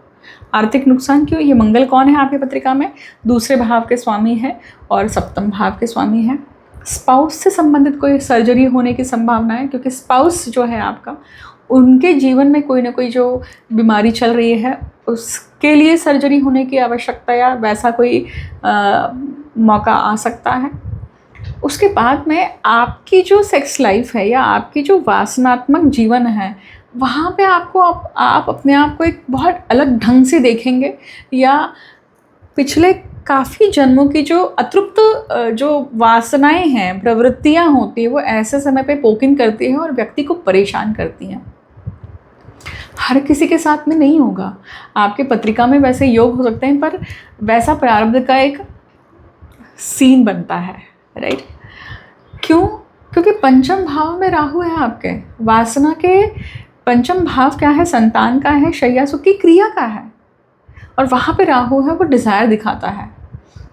S1: आर्थिक नुकसान क्यों, ये मंगल कौन है आपकी पत्रिका में, दूसरे भाव के स्वामी है और सप्तम भाव के स्वामी है। स्पाउस से संबंधित कोई सर्जरी होने की संभावना है, क्योंकि स्पाउस जो है आपका, उनके जीवन में कोई ना कोई जो बीमारी चल रही है उसके लिए सर्जरी होने की आवश्यकता या वैसा कोई मौका आ सकता है। उसके बाद में आपकी जो सेक्स लाइफ है या आपकी जो वासनात्मक जीवन है, वहाँ पे आपको आप अपने आप को एक बहुत अलग ढंग से देखेंगे, या पिछले काफ़ी जन्मों की जो अतृप्त जो वासनाएं हैं, प्रवृत्तियां होती हैं, वो ऐसे समय पे पोकिंग करती हैं और व्यक्ति को परेशान करती हैं। हर किसी के साथ में नहीं होगा। आपके पत्रिका में वैसे योग हो सकते हैं, पर वैसा प्रारब्ध का एक सीन बनता है, राइट? क्यों? क्योंकि पंचम भाव में राहु है आपके। वासना के पंचम भाव क्या है? संतान का है, शैया सुख की क्रिया का है, और वहाँ पे राहु है, वो डिज़ायर दिखाता है।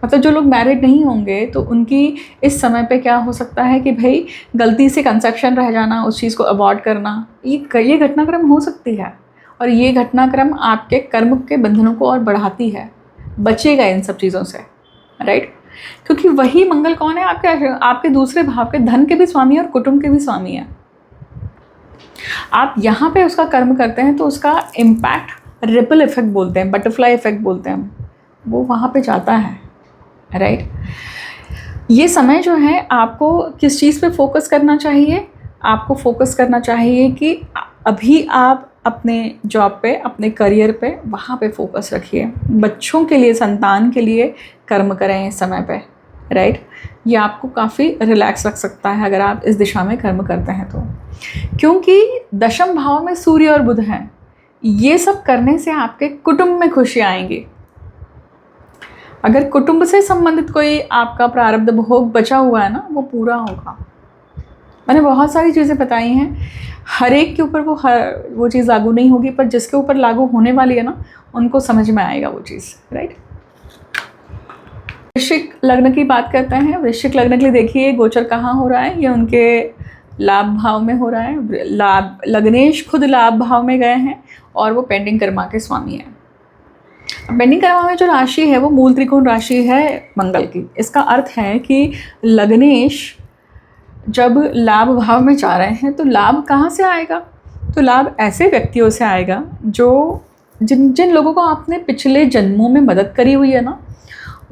S1: मतलब जो लोग मैरिड नहीं होंगे तो उनकी इस समय पे क्या हो सकता है कि भाई गलती से कंसेप्शन रह जाना, उस चीज़ को अवॉइड करना, ये घटनाक्रम हो सकती है, और ये घटनाक्रम आपके कर्म के बंधनों को और बढ़ाती है। बचेगा इन सब चीज़ों से, राइट? क्योंकि वही मंगल कौन है? आपके दूसरे भाव के, धन के भी स्वामी है और कुटुंब के भी स्वामी है। आप यहाँ पे उसका कर्म करते हैं तो उसका इम्पैक्ट रिपल इफेक्ट बोलते हैं, बटरफ्लाई इफेक्ट बोलते हैं हम, वो वहाँ पे जाता है, राइट? ये समय जो है आपको किस चीज़ पे फोकस करना चाहिए? आपको फोकस करना चाहिए कि अभी आप अपने जॉब पे, अपने करियर पे, वहाँ पे फोकस रखिए। बच्चों के लिए, संतान के लिए कर्म करें इस समय पे, राइट? ये आपको काफ़ी रिलैक्स रख सकता है अगर आप इस दिशा में कर्म करते हैं तो। क्योंकि दशम भाव में सूर्य और बुध हैं। ये सब करने से आपके कुटुंब में खुशी आएंगी। अगर कुटुंब से संबंधित कोई आपका प्रारब्ध भोग बचा हुआ है ना, वो पूरा होगा। मैंने बहुत सारी चीज़ें बताई हैं, हर एक के ऊपर वो चीज़ लागू नहीं होगी, पर जिसके ऊपर लागू होने वाली है ना, उनको समझ में आएगा वो चीज़, राइट? वृश्चिक लग्न की बात करते हैं। वृश्चिक लग्न के लिए देखिए गोचर कहाँ हो रहा है। ये उनके लाभ भाव में हो रहा है। लग्नेश खुद लाभ भाव में गए हैं और वो पेंडिंग कर्मा के स्वामी हैं। पेंडिंग कर्मा में जो राशि है वो मूल त्रिकोण राशि है मंगल की। इसका अर्थ है कि लग्नेश जब लाभ भाव में जा रहे हैं तो लाभ कहाँ से आएगा? तो लाभ ऐसे व्यक्तियों से आएगा जो जिन लोगों को आपने पिछले जन्मों में मदद करी हुई है ना,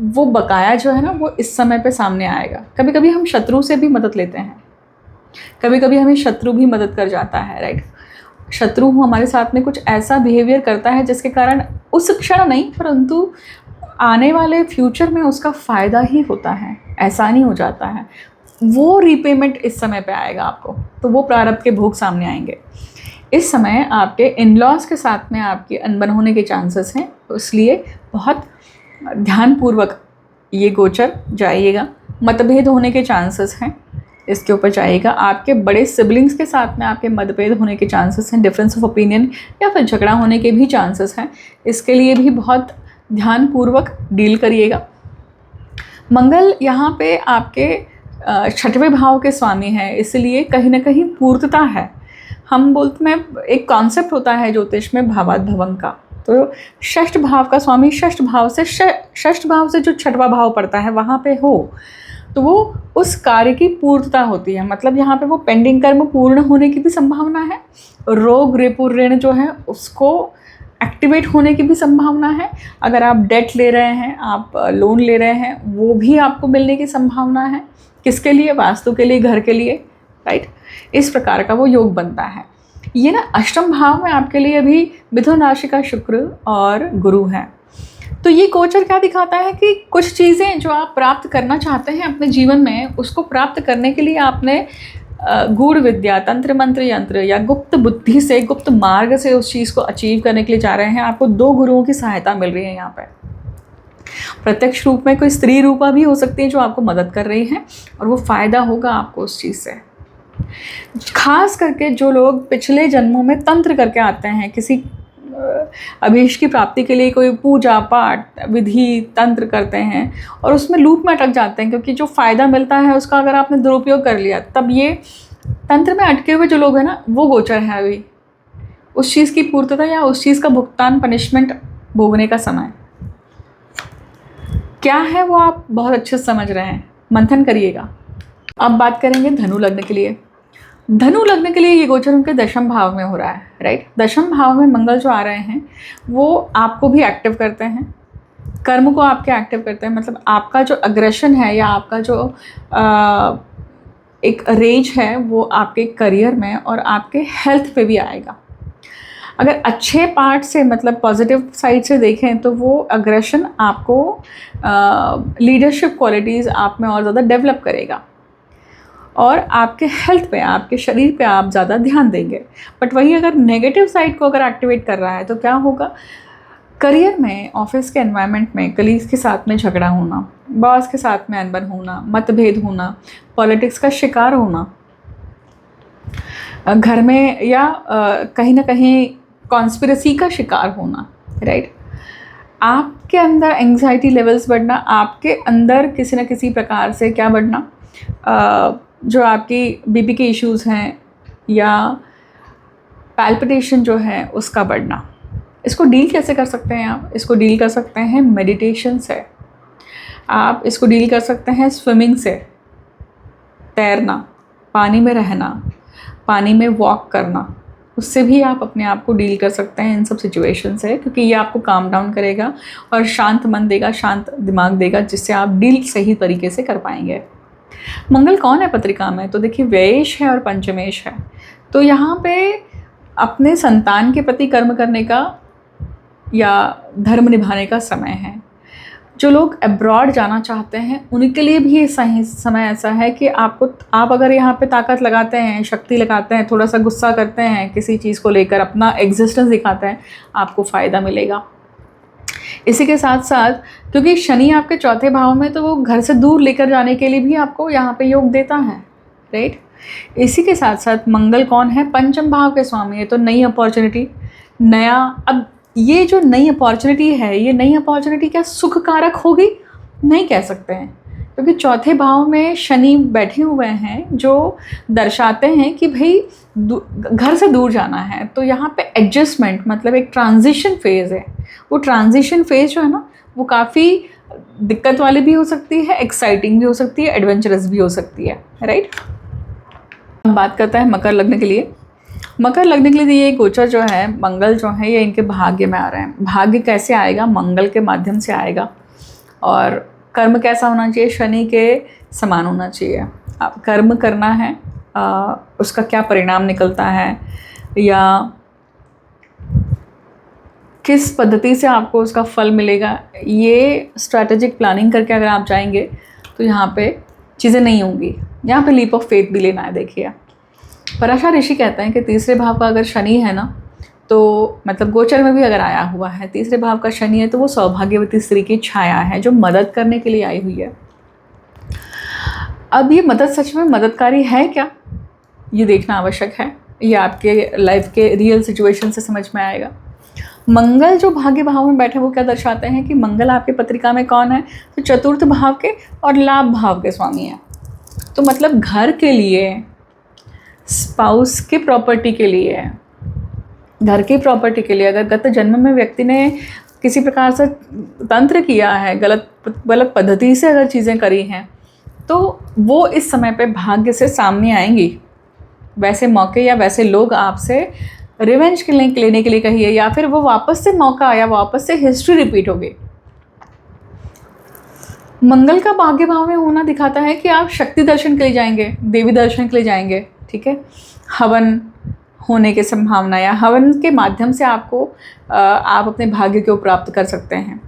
S1: वो बकाया जो है ना, वो इस समय पे सामने आएगा। कभी कभी हम शत्रु से भी मदद लेते हैं, कभी कभी हमें शत्रु भी मदद कर जाता है, राइट? शत्रु हमारे साथ में कुछ ऐसा बिहेवियर करता है जिसके कारण उस क्षण नहीं, परंतु आने वाले फ्यूचर में उसका फ़ायदा ही होता है, आसानी हो जाता है। वो रीपेमेंट इस समय पे आएगा आपको, तो वो प्रारब्ध के भोग सामने आएंगे। इस समय आपके इन लॉज के साथ में आपकी अनबन होने के चांसेस हैं, तो इसलिए बहुत ध्यानपूर्वक ये गोचर जाइएगा। मतभेद होने के चांसेस हैं, इसके ऊपर जाइएगा। आपके बड़े सिबलिंग्स के साथ में आपके मतभेद होने के चांसेस हैं, डिफरेंस ऑफ ओपिनियन या फिर झगड़ा होने के भी चांसेस हैं। इसके लिए भी बहुत ध्यानपूर्वक डील करिएगा। मंगल यहाँ पे आपके 6वें भाव के स्वामी हैं, इसलिए कहीं ना कहीं पूर्तता है। हम बोलते में एक कॉन्सेप्ट होता है ज्योतिष में भावाद भवं का, तो षष्ठ भाव का स्वामी षष्ठ भाव से जो 6वां भाव पड़ता है वहाँ पे हो, तो वो उस कार्य की पूर्तता होती है। मतलब यहाँ पे वो पेंडिंग कर्म पूर्ण होने की भी संभावना है, रोग रेपो ऋण जो है उसको एक्टिवेट होने की भी संभावना है। अगर आप डेट ले रहे हैं, आप लोन ले रहे हैं, वो भी आपको मिलने की संभावना है। किसके लिए? वास्तु के लिए, घर के लिए, राइट? इस प्रकार का वो योग बनता है। ये ना अष्टम भाव में आपके लिए अभी मिथुन राशि का शुक्र और गुरु है। तो ये गोचर क्या दिखाता है कि कुछ चीज़ें जो आप प्राप्त करना चाहते हैं अपने जीवन में, उसको प्राप्त करने के लिए आपने गूढ़ विद्या, तंत्र मंत्र यंत्र या गुप्त बुद्धि से, गुप्त मार्ग से उस चीज़ को अचीव करने के लिए जा रहे हैं। आपको 2 गुरुओं की सहायता मिल रही है यहाँ पर। प्रत्यक्ष रूप में कोई स्त्री रूपा भी हो सकती है जो आपको मदद कर रही है, और वो फ़ायदा होगा आपको उस चीज़ से। खास करके जो लोग पिछले जन्मों में तंत्र करके आते हैं, किसी अभीष्ट की प्राप्ति के लिए कोई पूजा पाठ विधि तंत्र करते हैं और उसमें लूप में अटक जाते हैं, क्योंकि जो फ़ायदा मिलता है उसका अगर आपने दुरुपयोग कर लिया, तब ये तंत्र में अटके हुए जो लोग हैं ना, वो गोचर है अभी उस चीज़ की पूर्तता या उस चीज़ का भुगतान, पनिशमेंट भोगने का समय क्या है वो आप बहुत अच्छे से समझ रहे हैं। मंथन करिएगा। अब बात करेंगे धनु लग्न के लिए। धनु लग्न के लिए ये गोचर उनके 10वें भाव में हो रहा है, राइट? 10वें भाव में मंगल जो आ रहे हैं वो आपको भी एक्टिव करते हैं, कर्म को आपके एक्टिव करते हैं, मतलब आपका जो अग्रेशन है या आपका जो एक रेज है वो आपके करियर में और आपके हेल्थ पे भी आएगा। अगर अच्छे पार्ट से मतलब पॉजिटिव साइड से देखें तो वो अग्रेशन आपको लीडरशिप क्वालिटीज़ आप में और ज़्यादा डेवलप करेगा और आपके हेल्थ पे, आपके शरीर पे आप ज़्यादा ध्यान देंगे। बट वही अगर नेगेटिव साइड को अगर एक्टिवेट कर रहा है तो क्या होगा, करियर में, ऑफिस के एनवायरनमेंट में कलीग्स के साथ में झगड़ा होना, बॉस के साथ में अनबन होना, मतभेद होना, पॉलिटिक्स का शिकार होना, घर में या कहीं ना कहीं कॉन्स्पिरेसी का शिकार होना, राइट। आपके अंदर एंग्जाइटी लेवल्स बढ़ना, आपके अंदर किसी न किसी प्रकार से क्या बढ़ना, जो आपकी बीपी के इश्यूज़ हैं या पैल्पिटेशन जो है उसका बढ़ना। इसको डील कैसे कर सकते हैं आप? इसको डील कर सकते हैं मेडिटेशन से, आप इसको डील कर सकते हैं स्विमिंग से, तैरना, पानी में रहना, पानी में वॉक करना, उससे भी आप अपने आप को डील कर सकते हैं इन सब सिचुएशन से, क्योंकि ये आपको काम डाउन करेगा और शांत मन देगा, शांत दिमाग देगा, जिससे आप डील सही तरीके से कर पाएंगे। मंगल कौन है पत्रिका में? तो देखिए व्ययेश है और पंचमेश है। तो यहाँ पे अपने संतान के प्रति कर्म करने का या धर्म निभाने का समय है। जो लोग अब्रॉड जाना चाहते हैं उनके लिए भी ये समय ऐसा है कि आप अगर यहाँ पे ताकत लगाते हैं, शक्ति लगाते हैं, थोड़ा सा गुस्सा करते हैं किसी चीज़ को लेकर, अपना एग्जिस्टेंस दिखाते हैं, आपको फ़ायदा मिलेगा। इसी के साथ साथ क्योंकि शनि आपके चौथे भाव में, तो वो घर से दूर लेकर जाने के लिए भी आपको यहाँ पे योग देता है, राइट। इसी के साथ साथ मंगल कौन है? पंचम भाव के स्वामी है। तो नई अपॉर्चुनिटी, नया, अब ये जो नई अपॉर्चुनिटी है, ये नई अपॉर्चुनिटी क्या सुख कारक होगी? नहीं कह सकते हैं, क्योंकि चौथे भाव में शनि बैठे हुए हैं जो दर्शाते हैं कि भाई घर से दूर जाना है। तो यहाँ पे एडजस्टमेंट मतलब एक ट्रांजिशन फेज़ है। वो ट्रांजिशन फेज़ जो है ना, वो काफ़ी दिक्कत वाली भी हो सकती है, एक्साइटिंग भी हो सकती है, एडवेंचरस भी हो सकती है, राइट। हम बात करते हैं मकर लग्न के लिए। मकर लग्न के लिए ये गोचर जो है, मंगल जो है, ये इनके भाग्य में आ रहे हैं। भाग्य कैसे आएगा? मंगल के माध्यम से आएगा। और कर्म कैसा होना चाहिए? शनि के समान होना चाहिए। आप कर्म करना है, उसका क्या परिणाम निकलता है या किस पद्धति से आपको उसका फल मिलेगा, ये स्ट्रैटेजिक प्लानिंग करके अगर आप जाएंगे तो यहाँ पे चीज़ें नहीं होंगी। यहाँ पे लीप ऑफ फेथ भी लेना है। देखिए पराशर ऋषि कहते हैं कि तीसरे भाव का अगर शनि है ना, तो मतलब गोचर में भी अगर आया हुआ है, तीसरे भाव का शनि है, तो वो सौभाग्यवती स्त्री की छाया है जो मदद करने के लिए आई हुई है। अब ये मदद सच में मददकारी है क्या, ये देखना आवश्यक है। ये आपके लाइफ के रियल सिचुएशन से समझ में आएगा। मंगल जो भाग्य भाव में बैठे वो क्या दर्शाते हैं कि मंगल आपकी पत्रिका में कौन है? तो चतुर्थ भाव के और लाभ भाव के स्वामी हैं। तो मतलब घर के लिए, स्पाउस के प्रॉपर्टी के लिए, घर की प्रॉपर्टी के लिए अगर गत जन्म में व्यक्ति ने किसी प्रकार से तंत्र किया है, गलत पद्धति से अगर चीज़ें करी हैं, तो वो इस समय पे भाग्य से सामने आएंगी। वैसे मौके या वैसे लोग आपसे रिवेंज लेने के लिए कहिए, या फिर वो वापस से मौका या वापस से हिस्ट्री रिपीट होगी। मंगल का भाग्य भाव में होना दिखाता है कि आप शक्ति दर्शन के लिए जाएंगे, देवी दर्शन के लिए जाएंगे, ठीक है। हवन होने की संभावना या हवन के माध्यम से आपको आप अपने भाग्य को प्राप्त कर सकते हैं।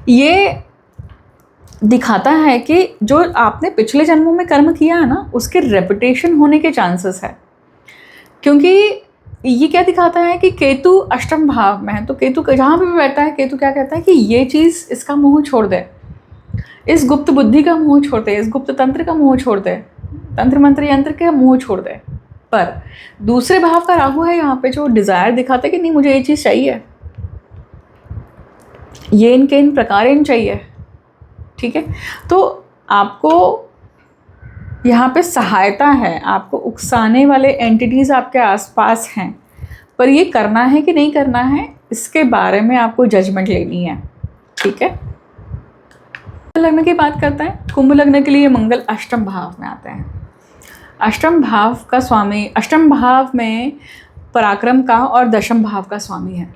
S1: ये दिखाता है कि जो आपने पिछले जन्मों में कर्म किया है ना, उसके रेपुटेशन होने के चांसेस है। क्योंकि ये क्या दिखाता है कि केतु अष्टम भाव में है, तो केतु जहाँ पे भी बैठता है, केतु क्या कहता है कि ये चीज़, इसका मुँह छोड़ दे, इस गुप्त बुद्धि का मुँह छोड़ दे, इस गुप्त तंत्र का मुँह छोड़ दे, तंत्र मंत्र यंत्र का मुँह छोड़ दे। पर दूसरे भाव का राहु है यहाँ पे, जो डिज़ायर दिखाता है कि नहीं मुझे ये चीज़ चाहिए, ये इनके इन प्रकार इन चाहिए, ठीक है। तो आपको यहाँ पे सहायता है, आपको उकसाने वाले एंटिटीज़ आपके आसपास हैं, पर ये करना है कि नहीं करना है, इसके बारे में आपको जजमेंट लेनी है, ठीक है। लग्न की बात करते हैं। कुंभ लग्न के लिए मंगल अष्टम भाव में आते हैं। अष्टम भाव का स्वामी, अष्टम भाव में पराक्रम का और दशम भाव का स्वामी है।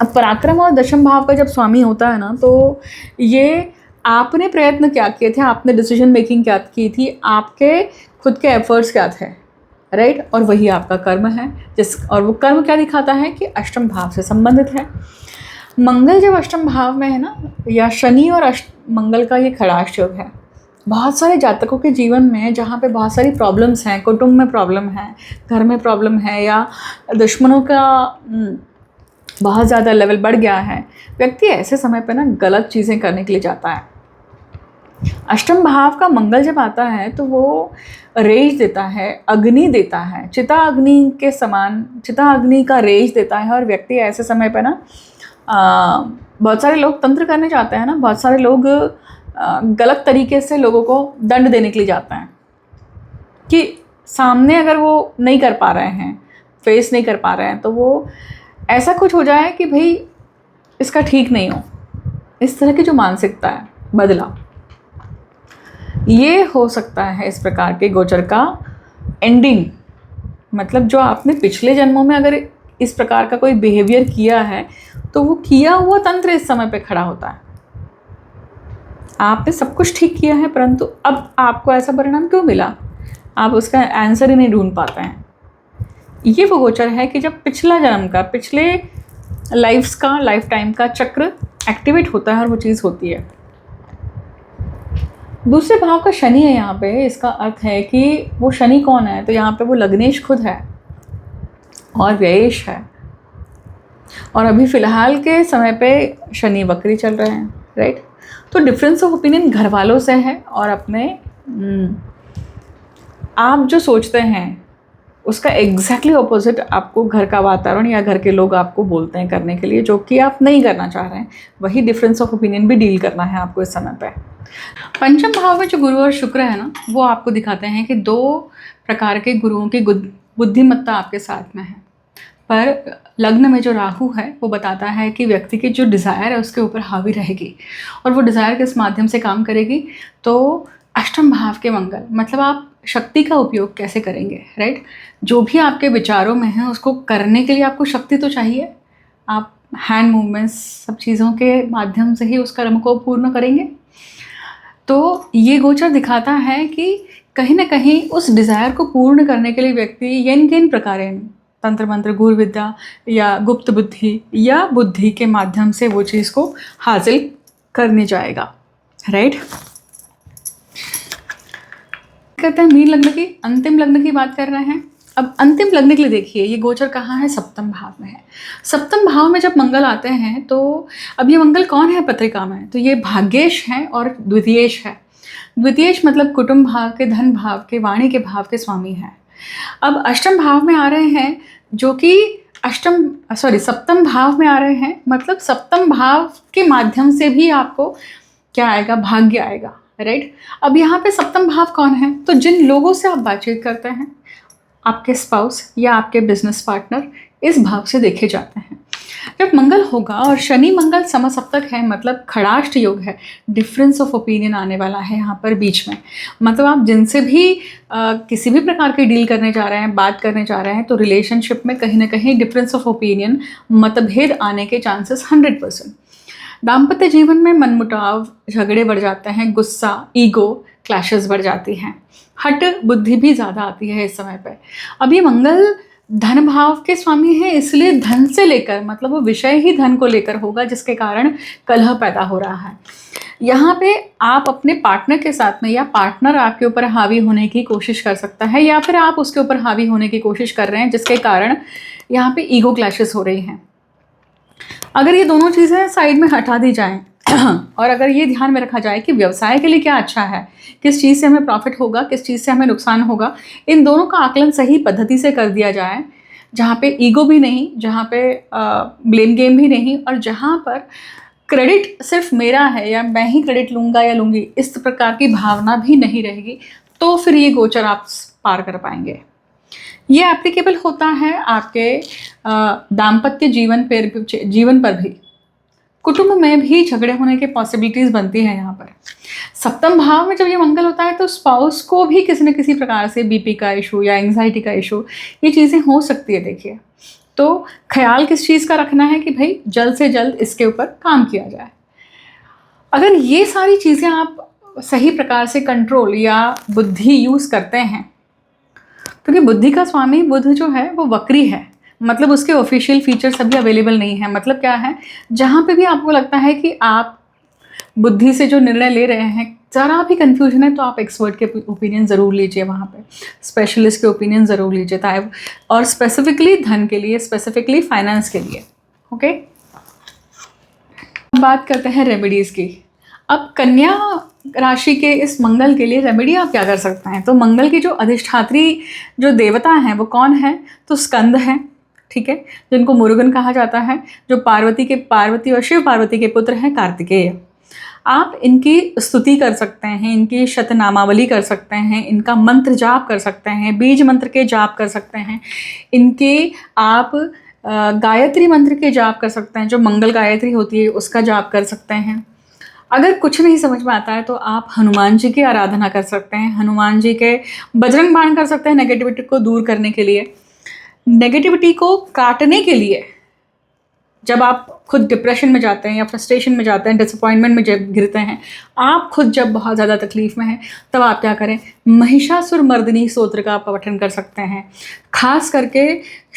S1: अब पराक्रम और दशम भाव का जब स्वामी होता है ना, तो ये आपने प्रयत्न क्या किए थे, आपने डिसीजन मेकिंग क्या की थी, आपके खुद के एफर्ट्स क्या थे, राइट, और वही आपका कर्म है। और वो कर्म क्या दिखाता है कि अष्टम भाव से संबंधित है। मंगल जब अष्टम भाव में है ना, या शनि और मंगल का ये खड़ाष्ट योग है, बहुत सारे जातकों के जीवन में जहाँ पे बहुत सारी प्रॉब्लम्स हैं, कुटुंब में प्रॉब्लम है, घर में प्रॉब्लम है, या दुश्मनों का बहुत ज़्यादा लेवल बढ़ गया है, व्यक्ति ऐसे समय पे ना गलत चीज़ें करने के लिए जाता है। अष्टम भाव का मंगल जब आता है तो वो रेज देता है, अग्नि देता है, चिता अग्नि के समान, चिता अग्नि का रेज देता है। और व्यक्ति ऐसे समय पे ना बहुत सारे लोग तंत्र करने जाते हैं ना, बहुत सारे लोग गलत तरीके से लोगों को दंड देने के लिए जाते हैं कि सामने अगर वो नहीं कर पा रहे हैं, फेस नहीं कर पा रहे हैं, तो वो ऐसा कुछ हो जाए कि भाई इसका ठीक नहीं हो, इस तरह की जो मानसिकता है, बदला, ये हो सकता है इस प्रकार के गोचर का एंडिंग। मतलब जो आपने पिछले जन्मों में अगर इस प्रकार का कोई बिहेवियर किया है, तो वो किया हुआ तंत्र इस समय पे खड़ा होता है। आपने सब कुछ ठीक किया है, परंतु अब आपको ऐसा परिणाम क्यों मिला, आप उसका आंसर ही नहीं ढूंढ पाते हैं। ये वो गोचर है कि जब पिछला जन्म का, पिछले लाइफ्स का, लाइफ टाइम का चक्र एक्टिवेट होता है और वो चीज़ होती है। दूसरे भाव का शनि है यहाँ पे, इसका अर्थ है कि वो शनि कौन है, तो यहाँ पे वो लग्नेश खुद है और व्ययेश है। और अभी फ़िलहाल के समय पे शनि वक्री चल रहे हैं, राइट। तो डिफरेंस ऑफ ओपिनियन घर वालों से है, और अपने आप जो सोचते हैं उसका एग्जैक्टली ऑपोजिट आपको घर का वातावरण या घर के लोग आपको बोलते हैं करने के लिए, जो कि आप नहीं करना चाह रहे हैं। वही डिफरेंस ऑफ ओपिनियन भी डील करना है आपको इस समय पे। पंचम भाव में जो गुरु और शुक्र है ना, वो आपको दिखाते हैं कि दो प्रकार के गुरुओं की बुद्धिमत्ता आपके साथ में है। पर लग्न में जो राहु है वो बताता है कि व्यक्ति की जो डिज़ायर है उसके ऊपर हावी रहेगी, और वो डिज़ायर किस माध्यम से काम करेगी, तो अष्टम भाव के मंगल, मतलब आप शक्ति का उपयोग कैसे करेंगे, राइट। जो भी आपके विचारों में है उसको करने के लिए आपको शक्ति तो चाहिए। आप हैंड मूवमेंट्स, सब चीज़ों के माध्यम से ही उस कर्म को पूर्ण करेंगे। तो ये गोचर दिखाता है कि कहीं ना कहीं उस डिज़ायर को पूर्ण करने के लिए व्यक्ति यन किन प्रकारेण तंत्र मंत्र, गुरु विद्या या गुप्त बुद्धि या बुद्धि के माध्यम से वो चीज़ को हासिल करने जाएगा, राइट। कहते हैं मीन लग्न की, अंतिम लग्न की बात कर रहे हैं। अब अंतिम लग्न के लिए देखिए, ये गोचर कहाँ है, सप्तम भाव में है। सप्तम भाव में जब मंगल आते हैं, तो अब ये मंगल कौन है पत्रिका में, तो ये भाग्येश है और द्वितीयेश है। द्वितीयेश मतलब कुटुंब भाव के, धन भाव के, वाणी के भाव के स्वामी हैं। अब अष्टम भाव में आ रहे हैं, जो कि सप्तम भाव में आ रहे हैं, मतलब सप्तम भाव के माध्यम से भी आपको क्या आएगा, भाग्य आएगा, राइट। अब यहाँ पे सप्तम भाव कौन है, तो जिन लोगों से आप बातचीत करते हैं, आपके स्पाउस या आपके बिजनेस पार्टनर इस भाव से देखे जाते हैं। जब मंगल होगा और शनि मंगल समसप्तक है, मतलब खड़ाष्ट योग है, डिफरेंस ऑफ ओपिनियन आने वाला है यहाँ पर बीच में। मतलब आप जिनसे भी किसी भी प्रकार की डील करने जा रहे हैं, बात करने जा रहे हैं, तो रिलेशनशिप में कहीं ना कहीं डिफरेंस ऑफ ओपिनियन, मतभेद आने के चांसेस 100%। दाम्पत्य जीवन में मनमुटाव, झगड़े बढ़ जाते हैं, गुस्सा, ईगो क्लैशेस बढ़ जाती हैं, हट बुद्धि भी ज़्यादा आती है इस समय पे। अब ये मंगल धन भाव के स्वामी है, इसलिए धन से लेकर, मतलब वो विषय ही धन को लेकर होगा, जिसके कारण कलह पैदा हो रहा है। यहाँ पे आप अपने पार्टनर के साथ में, या पार्टनर आपके ऊपर हावी होने की कोशिश कर सकता है, या फिर आप उसके ऊपर हावी होने की कोशिश कर रहे हैं, जिसके कारण यहाँ पे ईगो क्लैशेस हो रही हैं। अगर ये दोनों चीज़ें साइड में हटा दी जाएं और अगर ये ध्यान में रखा जाए कि व्यवसाय के लिए क्या अच्छा है, किस चीज़ से हमें प्रॉफिट होगा, किस चीज़ से हमें नुकसान होगा, इन दोनों का आकलन सही पद्धति से कर दिया जाए, जहाँ पे ईगो भी नहीं, जहाँ पे ब्लेम गेम भी नहीं, और जहाँ पर क्रेडिट सिर्फ मेरा है या मैं ही क्रेडिट लूँगा या लूँगी, इस प्रकार की भावना भी नहीं रहेगी, तो फिर ये गोचर आप पार कर पाएंगे। ये एप्लीकेबल होता है आपके दाम्पत्य जीवन पर भी, कुटुंब में भी झगड़े होने की पॉसिबिलिटीज़ बनती हैं यहाँ पर। सप्तम भाव में जब ये मंगल होता है, तो स्पाउस को भी किसी न किसी प्रकार से बीपी का इशू या एंग्जाइटी का इशू, ये चीज़ें हो सकती है। देखिए, तो ख्याल किस चीज़ का रखना है कि भाई जल्द से जल्द इसके ऊपर काम किया जाए। अगर ये सारी चीज़ें आप सही प्रकार से कंट्रोल या बुद्धि यूज़ करते हैं, क्योंकि बुद्धि का स्वामी बुध जो है वो वक्री है, मतलब उसके ऑफिशियल फीचर्स अभी अवेलेबल नहीं है। मतलब क्या है, जहाँ पे भी आपको लगता है कि आप बुद्धि से जो निर्णय ले रहे हैं ज़रा भी कन्फ्यूजन है, तो आप एक्सपर्ट के ओपिनियन ज़रूर लीजिए, वहाँ पे स्पेशलिस्ट के ओपिनियन ज़रूर लीजिए, और स्पेसिफिकली धन के लिए, स्पेसिफिकली फाइनेंस के लिए। ओके, बात करते हैं रेमेडीज़ की। अब कन्या राशि के इस मंगल के लिए रेमेडी आप क्या कर सकते हैं? तो मंगल की जो अधिष्ठात्री जो देवता हैं वो कौन है? तो स्कंद हैं, ठीक है, जिनको मुरुगन कहा जाता है, जो पार्वती और शिव पार्वती के पुत्र हैं कार्तिकेय। आप इनकी स्तुति कर सकते हैं, इनकी शतनामावली कर सकते हैं, इनका मंत्र जाप कर सकते हैं, बीज मंत्र के जाप कर सकते हैं, इनके आप गायत्री मंत्र के जाप कर सकते हैं, जो मंगल गायत्री होती है उसका जाप कर सकते हैं। अगर कुछ नहीं समझ में आता है तो आप हनुमान जी की आराधना कर सकते हैं, हनुमान जी के बजरंग बाण कर सकते हैं नेगेटिविटी को दूर करने के लिए, नेगेटिविटी को काटने के लिए। जब आप खुद डिप्रेशन में जाते हैं या फ्रस्ट्रेशन में जाते हैं, डिसअपॉइंटमेंट में जब गिरते हैं, आप खुद जब बहुत ज़्यादा तकलीफ़ में हैं, तब आप क्या करें, महिषासुर मर्दिनी स्तोत्र का आप पठन कर सकते हैं। खास करके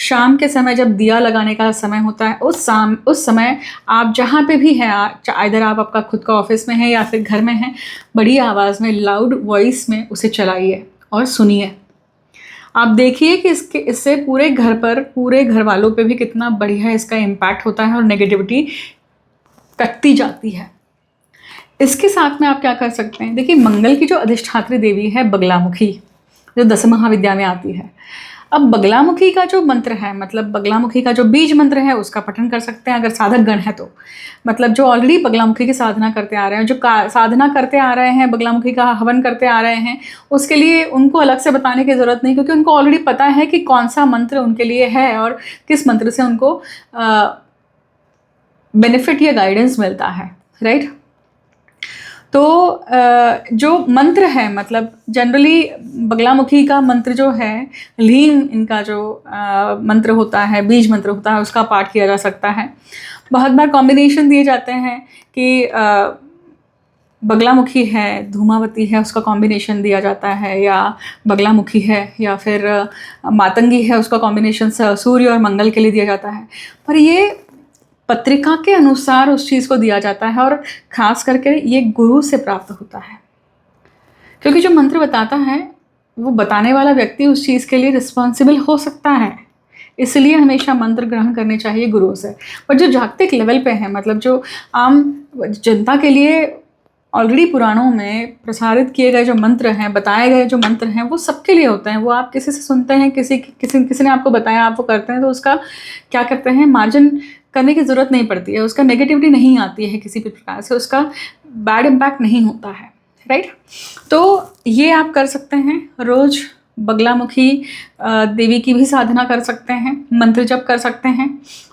S1: शाम के समय जब दिया लगाने का समय होता है, उस समय आप जहाँ पे भी हैं, इधर आप आपका खुद का ऑफिस में हैं या फिर घर में हैं, बड़ी आवाज़ में, लाउड वॉइस में उसे चलाइए और सुनिए। आप देखिए कि इससे पूरे घर वालों पे भी कितना बढ़िया इसका इम्पैक्ट होता है और नेगेटिविटी कटती जाती है। इसके साथ में आप क्या कर सकते हैं, देखिए मंगल की जो अधिष्ठात्री देवी है बगलामुखी, जो 10 महाविद्या में आती है। अब बगलामुखी का जो मंत्र है, मतलब बगलामुखी का जो बीज मंत्र है, उसका पठन कर सकते हैं अगर साधक गण है तो। मतलब जो ऑलरेडी बगलामुखी की साधना करते आ रहे हैं, जो साधना करते आ रहे हैं, बगलामुखी का हवन करते आ रहे हैं, उसके लिए उनको अलग से बताने की ज़रूरत नहीं, क्योंकि उनको ऑलरेडी पता है कि कौन सा मंत्र उनके लिए है और किस मंत्र से उनको बेनिफिट या गाइडेंस मिलता है, राइट। तो जो मंत्र है, मतलब जनरली बगलामुखी का मंत्र जो है, लीम इनका जो मंत्र होता है, बीज मंत्र होता है, उसका पाठ किया जा सकता है। बहुत बार कॉम्बिनेशन दिए जाते हैं कि बगलामुखी है, धूमावती है, उसका कॉम्बिनेशन दिया जाता है, या बगलामुखी है या फिर मातंगी है, उसका कॉम्बिनेशन सूर्य और मंगल के लिए दिया जाता है। पर ये पत्रिका के अनुसार उस चीज़ को दिया जाता है, और ख़ास करके ये गुरु से प्राप्त होता है, क्योंकि जो मंत्र बताता है वो बताने वाला व्यक्ति उस चीज़ के लिए रिस्पॉन्सिबल हो सकता है। इसलिए हमेशा मंत्र ग्रहण करने चाहिए गुरु से। पर जो जागतिक लेवल पे है, मतलब जो आम जनता के लिए ऑलरेडी पुराणों में प्रसारित किए गए जो मंत्र हैं, बताए गए जो मंत्र हैं, वो सबके लिए होते हैं। वो आप किसी से सुनते हैं, किसी ने आपको बताया, आप वो करते हैं, तो उसका क्या करते हैं, मार्जिन करने की ज़रूरत नहीं पड़ती है, उसका नेगेटिविटी नहीं आती है किसी भी प्रकार से, उसका बैड इम्पैक्ट नहीं होता है, राइट। तो ये आप कर सकते हैं। रोज़ बगलामुखी देवी की भी साधना कर सकते हैं, मंत्र जप कर सकते हैं,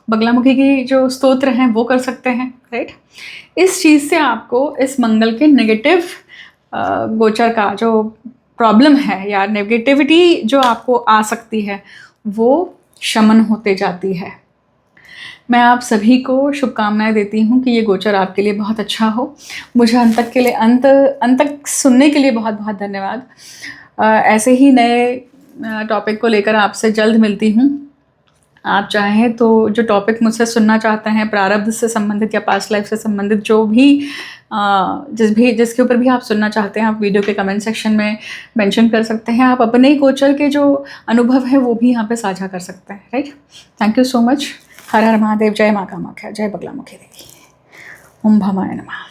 S1: बगलामुखी की जो स्तोत्र हैं वो कर सकते हैं, राइट। इस चीज़ से आपको इस मंगल के नेगेटिव गोचर का जो प्रॉब्लम है या नेगेटिविटी जो आपको आ सकती है वो शमन होते जाती है। मैं आप सभी को शुभकामनाएं देती हूँ कि ये गोचर आपके लिए बहुत अच्छा हो। मुझे अंत तक सुनने के लिए बहुत बहुत धन्यवाद। ऐसे ही नए टॉपिक को लेकर आपसे जल्द मिलती हूँ। आप चाहें तो जो टॉपिक मुझसे सुनना चाहते हैं, प्रारब्ध से संबंधित या पास्ट लाइफ से संबंधित, जो भी जिसके ऊपर भी आप सुनना चाहते हैं, आप वीडियो के कमेंट सेक्शन में मेंशन कर सकते हैं। आप अपने ही गोचर के जो अनुभव है वो भी यहाँ पे साझा कर सकते हैं, right. Thank you so much. हर हर महादेव। जय माँ कामाख्या, जय बगलामुखी देवी। ओम भमाय नमः।